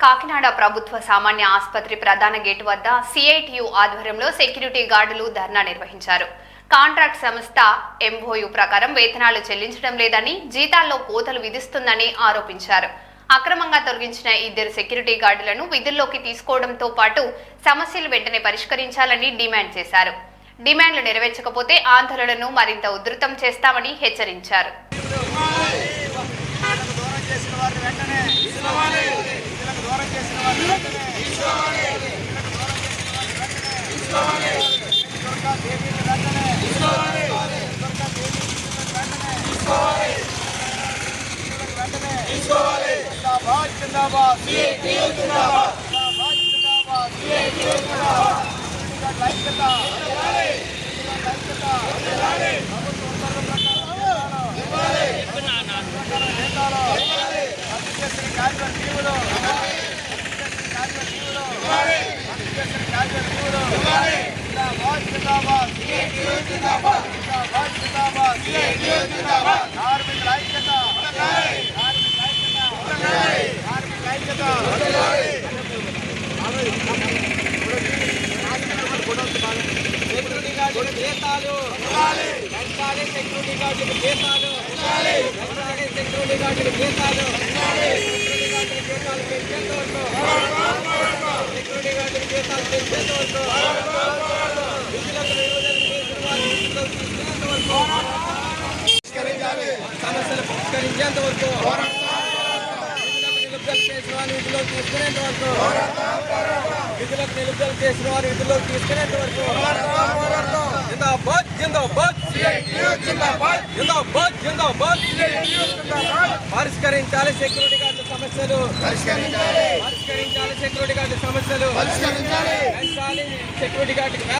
కాకినాడ ప్రభుత్వ సామాన్య ఆసుపత్రి ప్రధాన గేటు వద్ద సిఐటియు ఆధ్వర్యంలో సెక్యూరిటీ గార్డులు ధర్నా నిర్వహించారు. కాంట్రాక్ట్ సంస్థ ఎంఓయు ప్రకారం వేతనాలు చెల్లించడం లేదని, జీతాల్లో కోతలు విధిస్తుందని ఆరోపించారు. అక్రమంగా తొలగించిన 2 సెక్యూరిటీ గార్డులను విధుల్లోకి తీసుకోవడంతో పాటు సమస్యలు వెంటనే పరిష్కరించాలని డిమాండ్ చేశారు. డిమాండ్లు నెరవేర్చకపోతే ఆందోళనను మరింత ఉధృతం చేస్తామని హెచ్చరించారు. సమస్యలు పరిష్కరించేంత వరకు విధులకు నిలుపుదల చేసిన వారు విధుల్లోకి తీసుకునేంత వరకు జిందాబాద్ జిందాబాద్ జిందాబాద్ జిందాబాద్ పరిష్కరించాలి సెక్యూరిటీ గార్డుల సమస్యలు, పరిష్కరించాలి సెక్యూరిటీ గార్డుల సమస్యలు, సెక్యూరిటీ గార్డు